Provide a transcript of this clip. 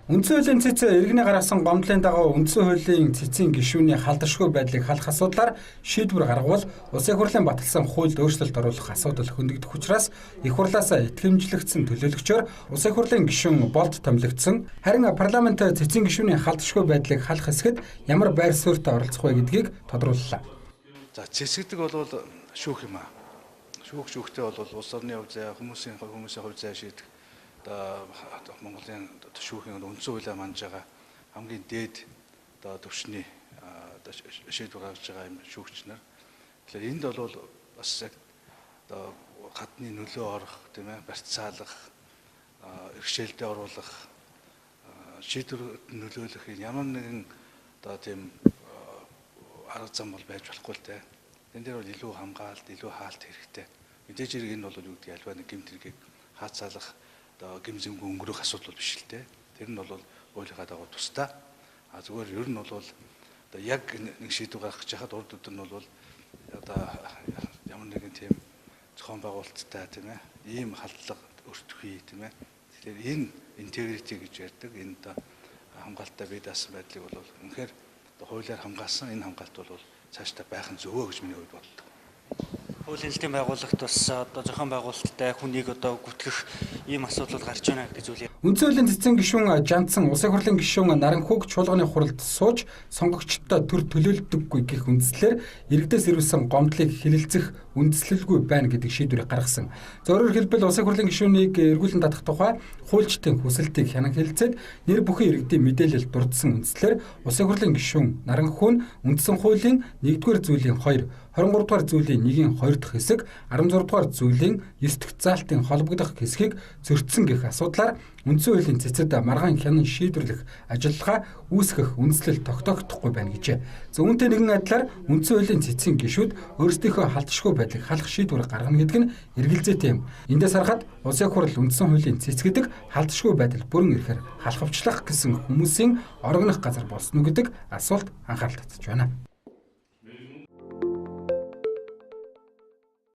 Үндсэн хуулийн цэц иргэний гаргасан гомдлын дагуу үндсэн хуулийн цэцийн гишүүний халдшгүй байдлыг халах асуудлаар шийдвэр гаргавал улсын хурлын баталсан хуульд өөрчлөлт оруулах асуудал хөндөгдөх учраас их хурлаасаа итгэмжлэгдсэн төлөөлөгчөөр улсын хурлын гишүүн болд томилогдсон. Харин парламент цэцийн гишүүний халдшгүй байдлыг халах хэсгэд ямар байр суурьтай оролцох вэ гэдгийг тодрууллаа. За цэц гэдэг бол шүүх юм аа. Шүүхтэй бол улс орны хувь зай, хүмүүсийн хувь зай шийдэх Монголын шүүхийн үндсэн хуулиар манж байгаа хамгийн дээд төвчний шийдвэр гаргаж байгаа юм шүүгч нар. Тэгэхээр энд бол бас яг гадны нөлөө орох, тийм ээ, барьцаалах, иргэшээлтэд оруулах, шийдвэрт нөлөөлөх ямар нэгэн тийм арга зам бол байж болохгүй л дээ. Энд дээр бол илүү хамгаалалт, илүү хаалт хэрэгтэй. Мэдээж хэрэг энэ бол юу гэдэг альва нэг гэмт хэргийг хаацаалах гимзэмгүй өнгөрөх асуудал биш л дээ. Тэр нь бол хуулийнхаа дагуу тусдаа. Зүгээр ер нь бол яг нэг шийдвэр гаргах чахад урд өдөр нь бол ямар нэгэн тийм зохион байгуулалттай, тийм ээ, ийм халдлага өртөхгүй, тийм ээ. Тэгэхээр энэ интегрити гэж ярьдаг, энэ хамгаалалтаа бий даасан байдлыг бол үнэхээр хуулиар хамгаалсан энэ хамгаалалт бол цаашдаа байх нь зөвөө гэж миний хувьд боддог. Хуулийн элтийн байгууллагт бас зохион байгуулалттай хүнийг гүтгэх ийм асуудал гарч байна гэдэг зүйл. Үндсэн хуулийн цэцэн гишүүн Жандсан улсын хурлын гишүүн Наранхуг чуулганы хуралд сууж сонгогчдод төр төлөөлдөггүй гэх үндслээр иргэдээс ирүүлсэн гомдлыг хилэлцэх үндслэлгүй байна гэдэг шийдвэрийг гаргасан. Зөвхөн хэлбэл улсын хурлын гишүүнийг эргүүлэн татах тухай хуульчдын хүсэлтийг хянан хэлэлцээд нэр бүхэн иргэдийн мэдээлэл дурдсан үндслээр улсын хурлын гишүүн Наранхуг үндсэн хуулийн 1-р зүйлийн 2, 23-р зүйлийн 1-ийн 2 дахь хэсэг, 16-р зүйлийн 9 дахь заалтын холбогдох хэсгийг зөрчсөн гэх асуудлаар үндсэн хуулийн цэцэд маргаан хянан шийдвэрлэх ажиллагаа үүсгэх үндслэл тогтоогдохгүй байна гэжээ. Үүнтэй нэгэн адилаар үндсэн хуулийн цэцгийн гишүүд өөрсдийнхөө халдшгүй байдлыг халах шийдвэр гаргана гэдэг нь эргэлзээтэй юм. Эндээс харахад улсын хурал үндсэн хуулийн цэц гэдэг халдшгүй байдал бүрэн ирэхээр халахвчлах гэсэн хүмүүсийн орогнох газар болсон уу гэдэг асуулт анхаарал татж байна.